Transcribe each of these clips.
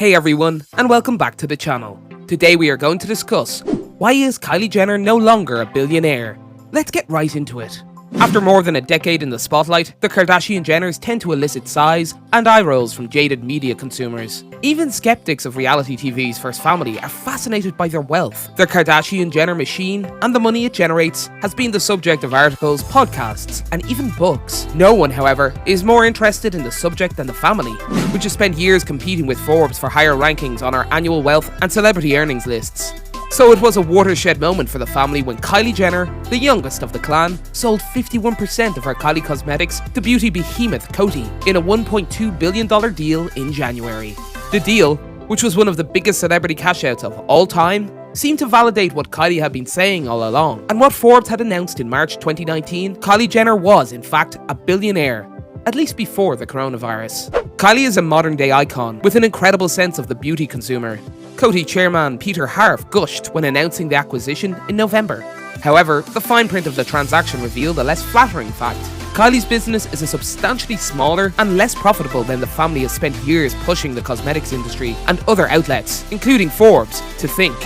Hey everyone, and welcome back to the channel. Today we are going to discuss, why is Kylie Jenner no longer a billionaire? Let's get right into it. After more than a decade in the spotlight, the Kardashian Jenners tend to elicit sighs and eye rolls from jaded media consumers. Even skeptics of reality TV's first family are fascinated by their wealth. The Kardashian Jenner machine and the money it generates has been the subject of articles, podcasts, and even books. No one, however, is more interested in the subject than the family, which has spent years competing with Forbes for higher rankings on our annual wealth and celebrity earnings lists. So it was a watershed moment for the family when Kylie Jenner, the youngest of the clan, sold 51% of her Kylie Cosmetics to beauty behemoth Coty in a $1.2 billion deal in January. The deal, which was one of the biggest celebrity cash-outs of all time, seemed to validate what Kylie had been saying all along, and what Forbes had announced in March 2019. Kylie Jenner was, in fact, a billionaire, at least before the coronavirus. Kylie is a modern-day icon with an incredible sense of the beauty consumer. Coty chairman Peter Harf gushed when announcing the acquisition in November. However, the fine print of the transaction revealed a less flattering fact. Kylie's business is substantially smaller and less profitable than the family has spent years pushing the cosmetics industry and other outlets, including Forbes, to think,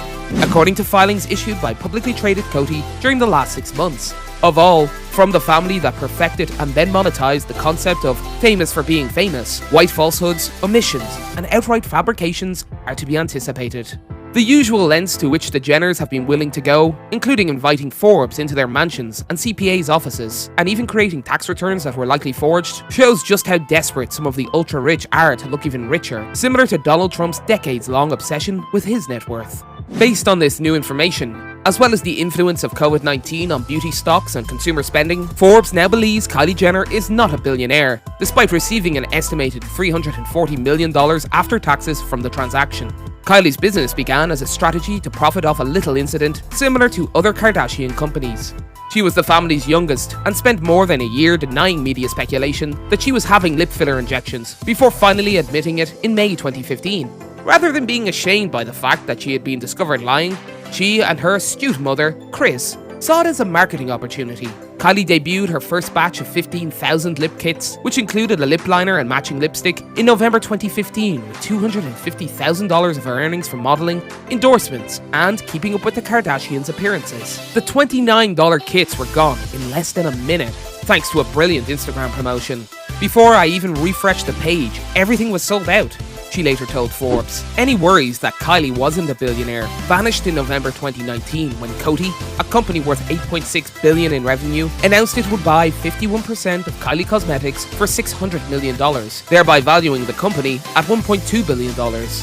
according to filings issued by publicly traded Coty during the last 6 months. Of all, from the family that perfected and then monetized the concept of famous for being famous, white falsehoods, omissions, and outright fabrications are to be anticipated. The usual lengths to which the Jenners have been willing to go, including inviting Forbes into their mansions and CPA's offices, and even creating tax returns that were likely forged, shows just how desperate some of the ultra-rich are to look even richer, similar to Donald Trump's decades-long obsession with his net worth. Based on this new information, as well as the influence of COVID-19 on beauty stocks and consumer spending, Forbes now believes Kylie Jenner is not a billionaire, despite receiving an estimated $340 million after taxes from the transaction. Kylie's business began as a strategy to profit off a little incident similar to other Kardashian companies. She was the family's youngest and spent more than a year denying media speculation that she was having lip filler injections before finally admitting it in May 2015. Rather than being ashamed by the fact that she had been discovered lying, she and her astute mother, Kris, saw it as a marketing opportunity. Kylie debuted her first batch of 15,000 lip kits, which included a lip liner and matching lipstick, in November 2015 with $250,000 of her earnings from modeling, endorsements, and keeping up with the Kardashians' appearances. The $29 kits were gone in less than a minute, thanks to a brilliant Instagram promotion. Before I even refreshed the page, everything was sold out, she later told Forbes. Any worries that Kylie wasn't a billionaire vanished in November 2019 when Coty, a company worth $8.6 billion in revenue, announced it would buy 51% of Kylie Cosmetics for $600 million, thereby valuing the company at $1.2 billion.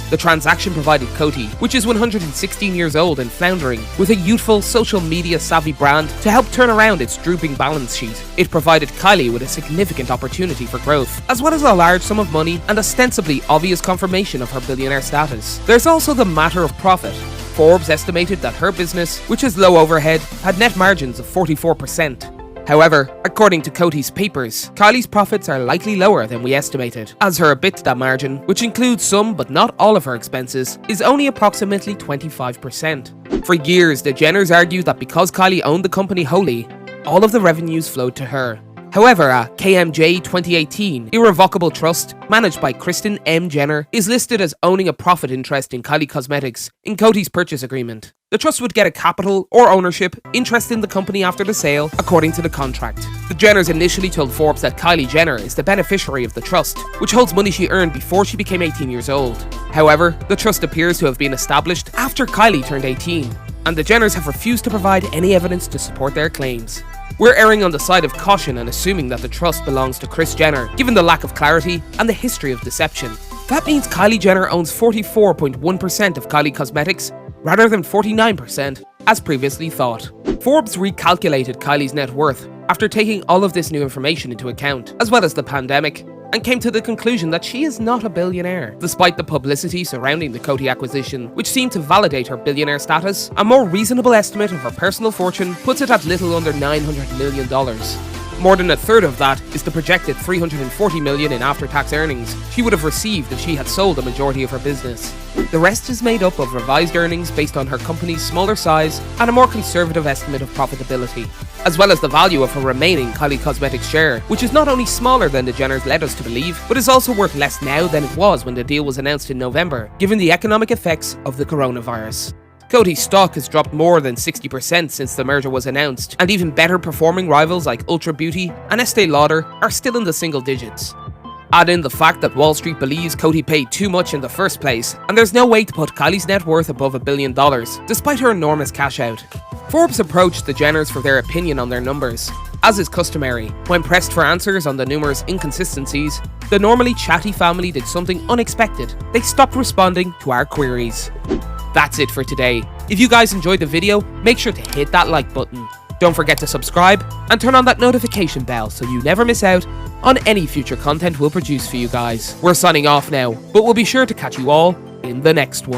The transaction provided Coty, which is 116 years old and floundering, with a youthful, social media savvy brand to help turn around its drooping balance sheet. It provided Kylie with a significant opportunity for growth, as well as a large sum of money and ostensibly obvious confirmation of her billionaire status. There's also the matter of profit. Forbes estimated that her business, which has low overhead, had net margins of 44%. However, according to Coty's papers, Kylie's profits are likely lower than we estimated, as her EBITDA margin, which includes some but not all of her expenses, is only approximately 25%. For years, the Jenners argued that because Kylie owned the company wholly, all of the revenues flowed to her. However, a KMJ 2018 irrevocable trust managed by Kristen M. Jenner is listed as owning a profit interest in Kylie Cosmetics in Coty's purchase agreement. The trust would get a capital or ownership interest in the company after the sale, according to the contract. The Jenners initially told Forbes that Kylie Jenner is the beneficiary of the trust, which holds money she earned before she became 18 years old. However, the trust appears to have been established after Kylie turned 18, and the Jenners have refused to provide any evidence to support their claims. We're erring on the side of caution and assuming that the trust belongs to Kris Jenner, given the lack of clarity and the history of deception. That means Kylie Jenner owns 44.1% of Kylie Cosmetics, rather than 49%, as previously thought. Forbes recalculated Kylie's net worth after taking all of this new information into account, as well as the pandemic, and came to the conclusion that she is not a billionaire. Despite the publicity surrounding the Coty acquisition, which seemed to validate her billionaire status, a more reasonable estimate of her personal fortune puts it at little under $900 million. More than a third of that is the projected $340 million in after-tax earnings she would have received if she had sold a majority of her business. The rest is made up of revised earnings based on her company's smaller size and a more conservative estimate of profitability. as well as the value of her remaining Kylie Cosmetics share, which is not only smaller than the Jenners led us to believe, but is also worth less now than it was when the deal was announced in November, given the economic effects of the coronavirus. Coty's stock has dropped more than 60% since the merger was announced, and even better performing rivals like Ultra Beauty and Estee Lauder are still in the single digits. Add in the fact that Wall Street believes Coty paid too much in the first place, and there's no way to put Kylie's net worth above $1 billion, despite her enormous cash out. Forbes approached the Jenners for their opinion on their numbers. As is customary, when pressed for answers on the numerous inconsistencies, the normally chatty family did something unexpected. They stopped responding to our queries. That's it for today. If you guys enjoyed the video, make sure to hit that like button. Don't forget to subscribe and turn on that notification bell so you never miss out on any future content we'll produce for you guys. We're signing off now, but we'll be sure to catch you all in the next one.